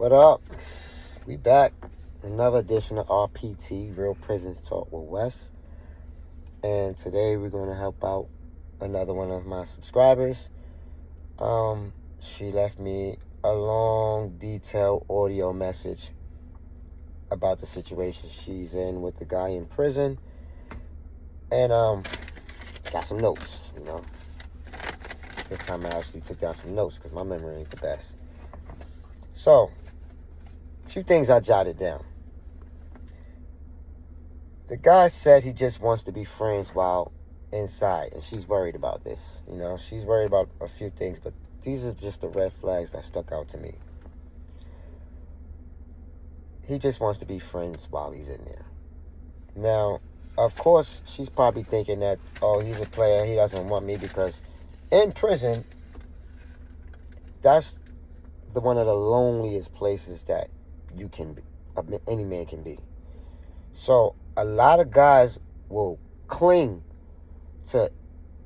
What up? We back. Another edition of RPT, Real Prisons Talk with Wes. And today we're going to help out another one of my subscribers. She left me a long, detailed audio message about the situation she's in with the guy in prison. And got some notes, This time I actually took down some notes because my memory ain't the best. So, a few things I jotted down. The guy said he just wants to be friends while inside, and she's worried about this. She's worried about a few things, but these are just the red flags that stuck out to me. He just wants to be friends while he's in there. Now, of course, she's probably thinking that, he's a player, he doesn't want me, because in prison, that's one of the loneliest places that you can be, any man can be. So a lot of guys will cling to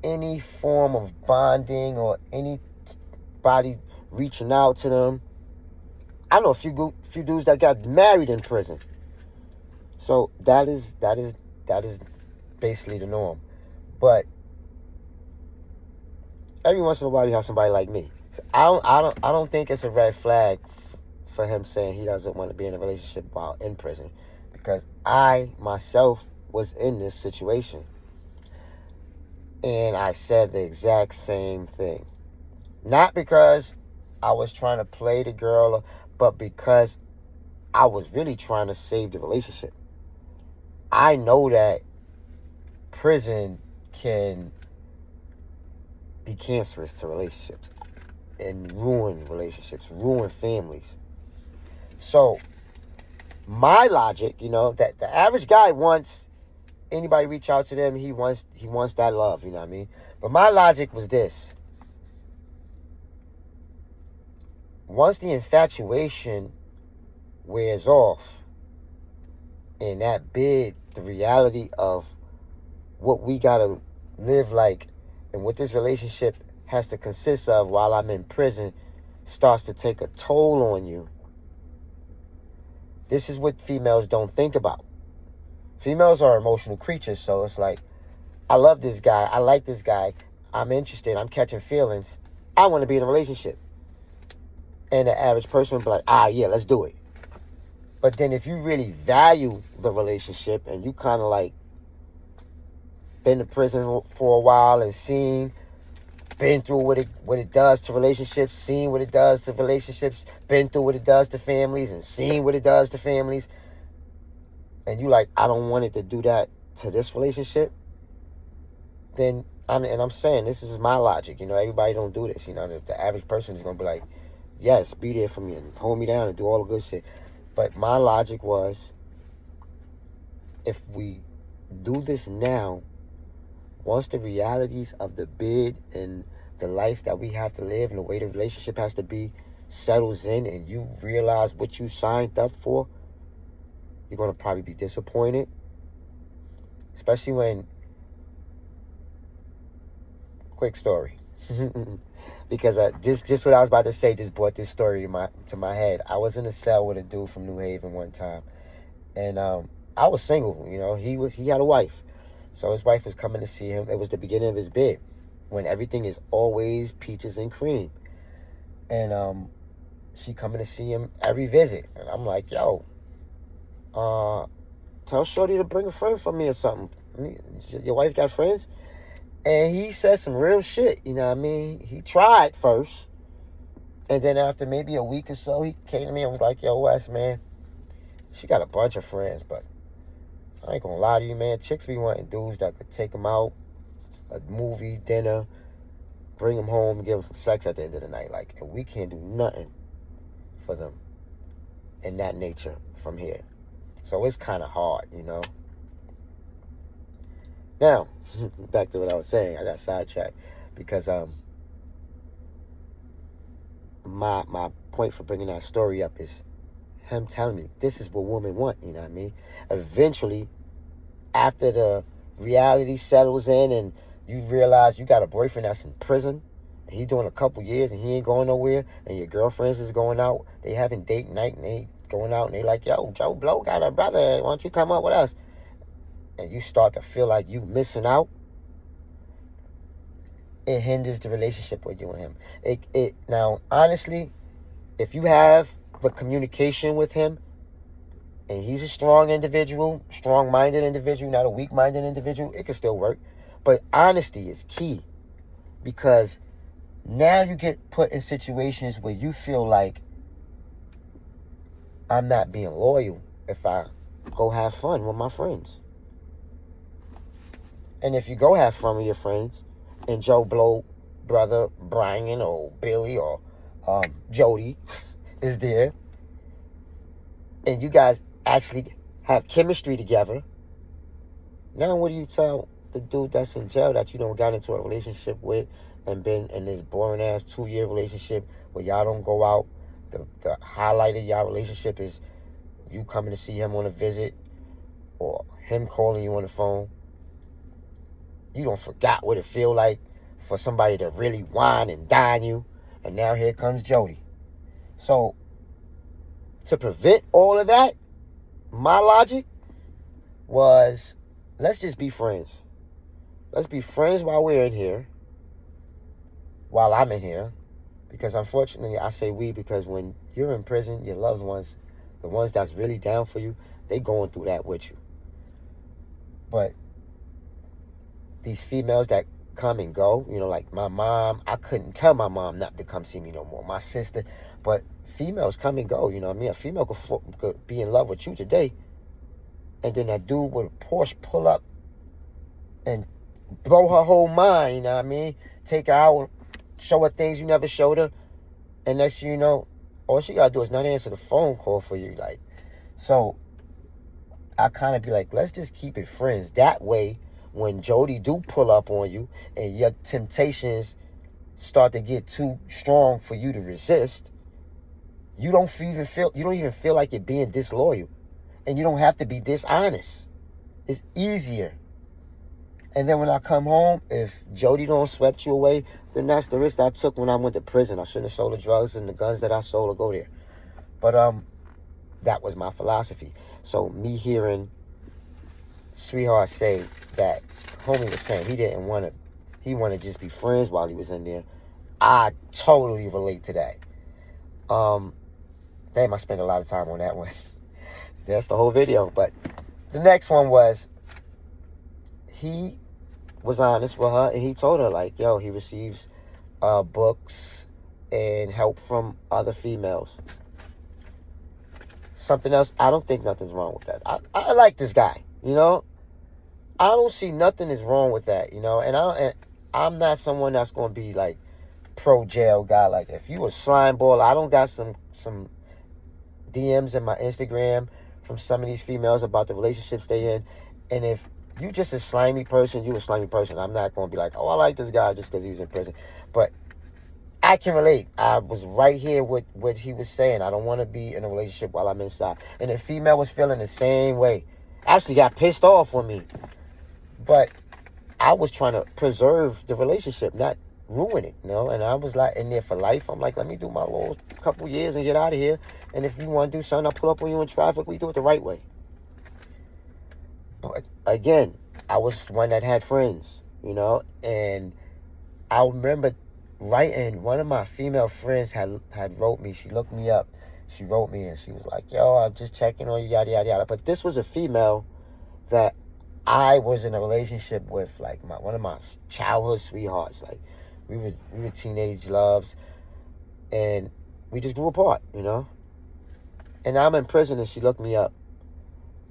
any form of bonding or anybody reaching out to them. I know a few dudes that got married in prison. So that is basically the norm. But every once in a while you have somebody like me. So I don't think it's a red flag for him saying he doesn't want to be in a relationship while in prison, because I myself was in this situation and I said the exact same thing. Not because I was trying to play the girl, but because I was really trying to save the relationship. I know that prison can be cancerous to relationships and ruin relationships, ruin families. So my logic, that the average guy wants anybody reach out to them, he wants that love, you know what I mean? But my logic was this. Once the infatuation wears off and that bid, the reality of what we gotta live like and what this relationship has to consist of while I'm in prison starts to take a toll on you. This is what females don't think about. Females are emotional creatures, so it's like, I love this guy, I like this guy, I'm interested, I'm catching feelings, I want to be in a relationship. And the average person would be like, yeah, let's do it. But then if you really value the relationship and you kind of like been to prison for a while and been through what it does to relationships, seen what it does to relationships, been through what it does to families and seen what it does to families, and you like, I don't want it to do that to this relationship, then, I'm saying, this is my logic, everybody don't do this, the average person is going to be like, yes, be there for me and hold me down and do all the good shit. But my logic was, if we do this now, once the realities of the bid and the life that we have to live and the way the relationship has to be settles in and you realize what you signed up for, you're going to probably be disappointed. Especially when... Quick story. Because just what I was about to say just brought this story to my head. I was in a cell with a dude from New Haven one time. And I was single, he had a wife. So his wife was coming to see him. It was the beginning of his bid, when everything is always peaches and cream. And she coming to see him every visit. And I'm like, yo, tell Shorty to bring a friend for me or something. Your wife got friends? And he said some real shit, He tried first. And then after maybe a week or so, he came to me and was like, yo, Wes, man, she got a bunch of friends, but I ain't gonna lie to you, man. Chicks be wanting dudes that could take them out, a movie, dinner, bring them home, and give them some sex at the end of the night. And we can't do nothing for them in that nature from here. So it's kind of hard, Now, back to what I was saying. I got sidetracked because my point for bringing that story up is him telling me this is what women want, you know what I mean? Eventually, after the reality settles in and you realize you got a boyfriend that's in prison He doing a couple years and he ain't going nowhere, and your girlfriends is going out, they having date night and they going out and they like, yo, Joe Blow got a brother, why don't you come up with us? And you start to feel like you missing out, it hinders the relationship with you and him. It now, honestly, if you have the communication with him, and he's a strong individual, strong-minded individual, not a weak-minded individual, it can still work. But honesty is key, because now you get put in situations where you feel like, I'm not being loyal if I go have fun with my friends. And if you go have fun with your friends, and Joe Blow, brother Brian or Billy or Jody is there, and you guys actually have chemistry together, now what do you tell the dude that's in jail that you don't got into a relationship with and been in this boring ass 2-year relationship where y'all don't go out? The highlight of y'all relationship is you coming to see him on a visit or him calling you on the phone. You don't forgot what it feel like for somebody to really wine and dine you, and now here comes Jody. So to prevent all of that, my logic was, let's just be friends. Let's be friends while we're in here, while I'm in here. Because unfortunately, I say we, because when you're in prison, your loved ones, the ones that's really down for you, they going through that with you. But these females that come and go, you know, like my mom, I couldn't tell my mom not to come see me no more. My sister, but females come and go, you know what I mean? A female could be in love with you today, and then that dude with a Porsche pull up and blow her whole mind, you know what I mean? Take her out, show her things you never showed her, and next thing you know, all she gotta do is not answer the phone call for you. Like, so I kind of be like, let's just keep it friends. That way, when Jody do pull up on you and your temptations start to get too strong for you to resist, you don't even feel like you're being disloyal, and you don't have to be dishonest. It's easier. And then when I come home, if Jody don't swept you away, then that's the risk I took when I went to prison. I shouldn't have sold the drugs and the guns that I sold to go there. But that was my philosophy. So me hearing Sweetheart say that homie was saying he wanted to just be friends while he was in there, I totally relate to that. Damn, I spent a lot of time on that one. That's the whole video. But the next one was, he was honest with her, and he told her, like, yo, he receives books and help from other females. Something else, I don't think nothing's wrong with that. I like this guy, you know? I don't see nothing is wrong with that, you know? And I'm not someone that's going to be, like, pro-jail guy. Like, if you a slime ball, I don't got some DMs in my Instagram from some of these females about the relationships they in. And if you just a slimy person, you a slimy person. I'm not going to be like, oh, I like this guy just because he was in prison. But I can relate. I was right here with what he was saying. I don't want to be in a relationship while I'm inside. And the female was feeling the same way. Actually got pissed off with me. But I was trying to preserve the relationship, not ruin it, you know? And I was like in there for life. I'm like, let me do my little couple years and get out of here. And if you want to do something, I'll pull up on you in traffic. We do it the right way. But again, I was one that had friends, you know? And I remember writing, one of my female friends had wrote me. She looked me up. She wrote me and she was like, yo, I'm just checking on you, yada, yada, yada. But this was a female that I was in a relationship with, like one of my childhood sweethearts. Like we were teenage loves, and we just grew apart, you know? And I'm in prison and she looked me up.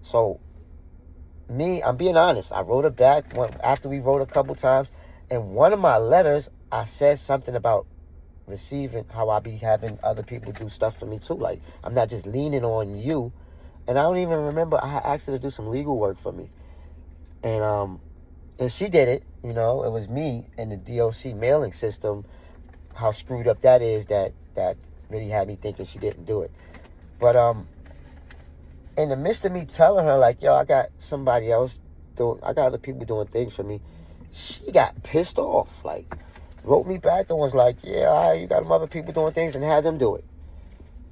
So I'm being honest. I wrote her back after we wrote a couple times, and one of my letters, I said something about receiving, how I be having other people do stuff for me too. Like, I'm not just leaning on you. And I don't even remember, I asked her to do some legal work for me. And she did it, you know. It was me and the DOC mailing system, how screwed up that is, that really had me thinking she didn't do it. But in the midst of me telling her, like, yo, I got other people doing things for me, she got pissed off. Like, wrote me back and was like, yeah, all right, you got them other people doing things, and had them do it.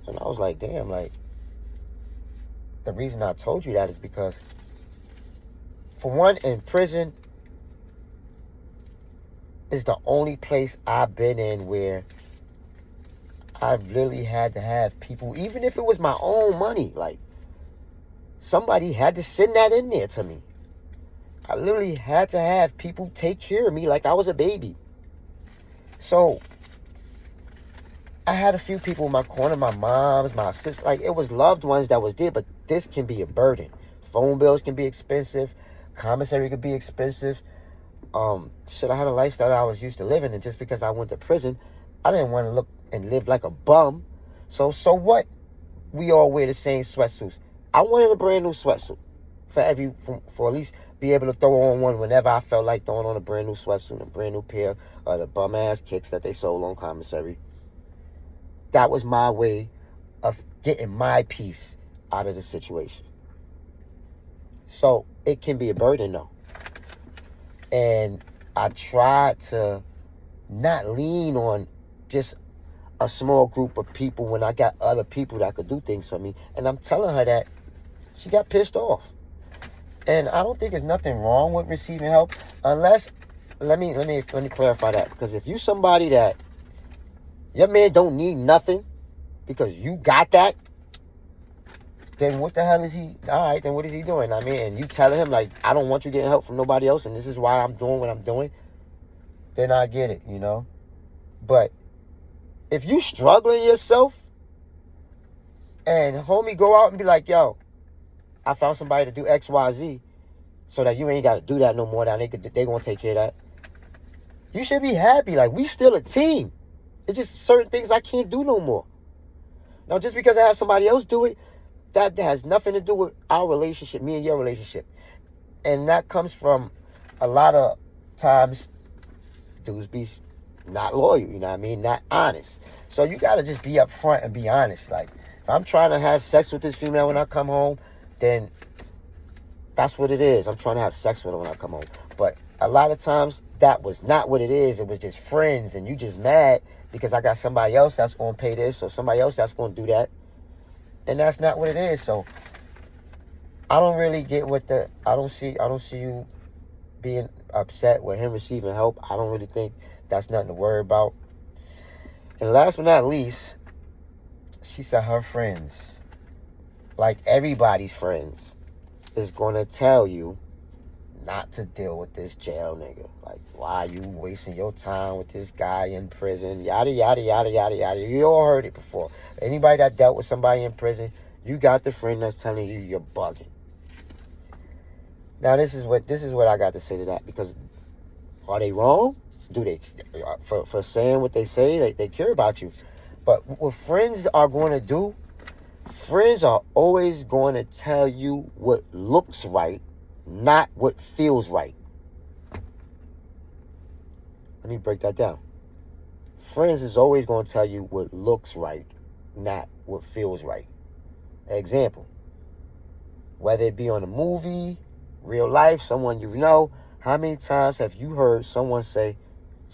And I was like, damn, like, the reason I told you that is because, for one, in prison is the only place I've been in where I've literally had to have people, even if it was my own money, like, somebody had to send that in there to me. I literally had to have people take care of me like I was a baby. So, I had a few people in my corner, my moms, my sisters, like, it was loved ones that was there, but this can be a burden. Phone bills can be expensive. Commissary could be expensive. I had a lifestyle that I was used to living, and just because I went to prison, I didn't want to look and live like a bum. So what? We all wear the same sweatsuits. I wanted a brand new sweatsuit for at least be able to throw on one whenever I felt like throwing on a brand new sweatsuit, a brand new pair of the bum ass kicks that they sold on commissary. That was my way of getting my piece out of the situation. So it can be a burden though. And I tried to not lean on just a small group of people when I got other people that could do things for me. And I'm telling her that she got pissed off. And I don't think there's nothing wrong with receiving help, unless, let me clarify that. Because if you somebody that your man don't need nothing because you got that, then what the hell is he? All right, then what is he doing? I mean, and you telling him, like, I don't want you getting help from nobody else, and this is why I'm doing what I'm doing, then I get it, you know? But if you struggling yourself, and homie go out and be like, yo, I found somebody to do X, Y, Z, so that you ain't got to do that no more, now they going to take care of that. You should be happy. Like, we still a team. It's just certain things I can't do no more. Now, just because I have somebody else do it, that has nothing to do with our relationship, me and your relationship. And that comes from a lot of times dudes be not loyal, you know what I mean? Not honest. So you got to just be upfront and be honest. Like, if I'm trying to have sex with this female when I come home, then that's what it is. I'm trying to have sex with her when I come home. But a lot of times, that was not what it is. It was just friends, and you just mad because I got somebody else that's going to pay this or somebody else that's going to do that. And that's not what it is. So I don't really get what I don't see you being upset with him receiving help. I don't really think that's nothing to worry about. And last but not least, she said her friends, like everybody's friends, is going to tell you not to deal with this jail nigga. Like, why are you wasting your time with this guy in prison? Yada, yada, yada, yada, yada. You all heard it before. Anybody that dealt with somebody in prison, you got the friend that's telling you you're bugging. Now, this is what I got to say to that, because are they wrong? Do they, for saying what they say, they care about you. But what friends are going to do, friends are always going to tell you what looks right, not what feels right. Let me break that down. Friends is always going to tell you what looks right, not what feels right. Example, whether it be on a movie, real life, someone you know, how many times have you heard someone say,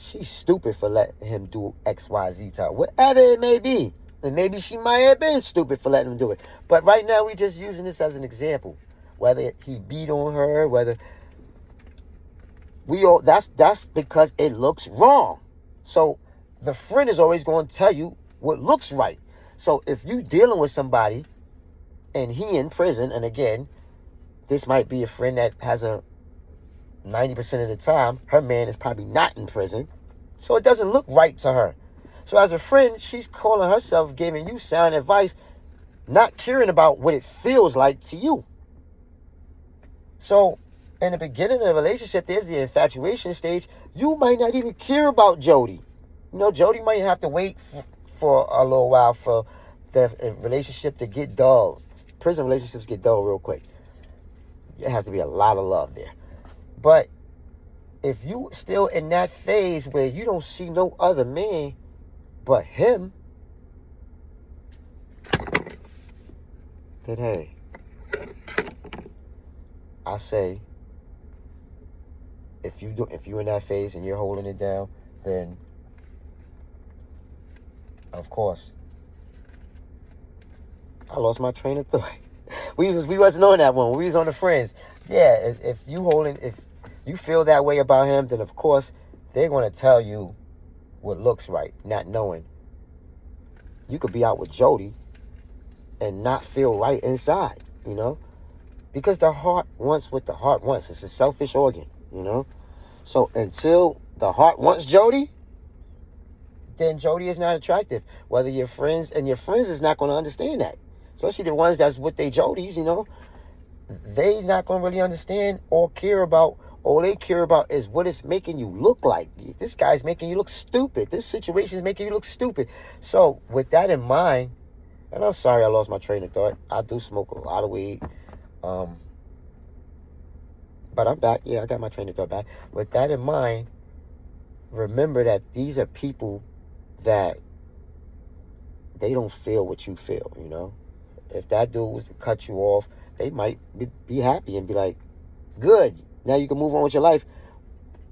she's stupid for letting him do X, Y, Z time, whatever it may be. And maybe she might have been stupid for letting him do it. But right now, we're just using this as an example. Whether he beat on her, whether that's because it looks wrong. So the friend is always going to tell you what looks right. So if you dealing with somebody and he in prison, and again, this might be a friend that has a 90% of the time, her man is probably not in prison. So it doesn't look right to her. So as a friend, she's calling herself giving you sound advice, not caring about what it feels like to you. So in the beginning of the relationship, there's the infatuation stage. You might not even care about Jody. You know, Jody might have to wait for a little while for the relationship to get dull. Prison relationships get dull real quick. It has to be a lot of love there. But if you still in that phase where you don't see no other man but him, then hey, I say, if you in that phase and you're holding it down, then Of course. I lost my train of thought. We wasn't on that one. We was on the friends. Yeah, if you feel that way about him, then of course they're gonna tell you what looks right, not knowing. You could be out with Jody and not feel right inside, you know? Because the heart wants what the heart wants. It's a selfish organ, you know? So until the heart wants Jody, then Jody is not attractive. Whether your friends is not going to understand that. Especially the ones that's with their Jodies, you know? They not going to really understand or care about. All they care about is what it's making you look like. This guy's making you look stupid. This situation is making you look stupid. So with that in mind, and I'm sorry I lost my train of thought. I do smoke a lot of weed. But I'm back. Yeah, I got my train of thought back. With that in mind, remember that these are people that they don't feel what you feel, you know? If that dude was to cut you off, they might be happy and be like, good, now you can move on with your life,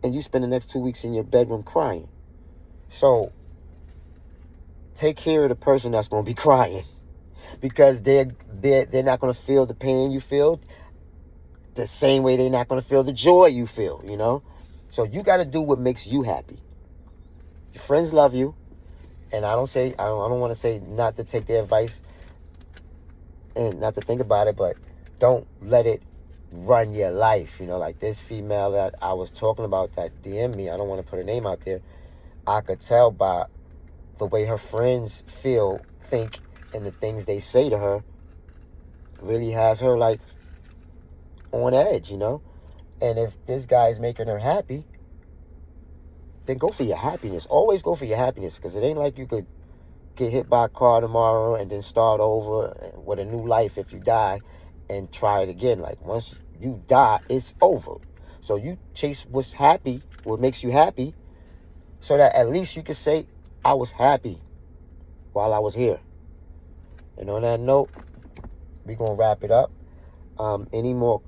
and you spend the next 2 weeks in your bedroom crying. So take care of the person that's going to be crying, because they're not going to feel the pain you feel the same way they're not going to feel the joy you feel, you know? So you got to do what makes you happy. Your friends love you, and I don't want to say not to take their advice and not to think about it, but don't let it run your life, you know? Like this female that I was talking about that DM'd me, I don't want to put her name out there, I could tell by the way her friends feel, think, and the things they say to her really has her like on edge, you know? And if this guy is making her happy, then go for your happiness. Always go for your happiness, because it ain't like you could get hit by a car tomorrow and then start over with a new life if you die and try it again. Like once you die, it's over. So you chase what's happy, what makes you happy, so that at least you can say, I was happy while I was here. And on that note, we're going to wrap it up. Any more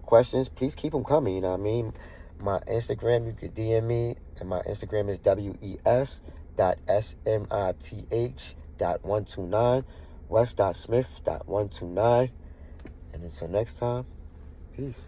questions, please keep them coming, you know what I mean? My Instagram, you could DM me, and my Instagram is wes.smith.129, wes.smith.129. And until next time, peace.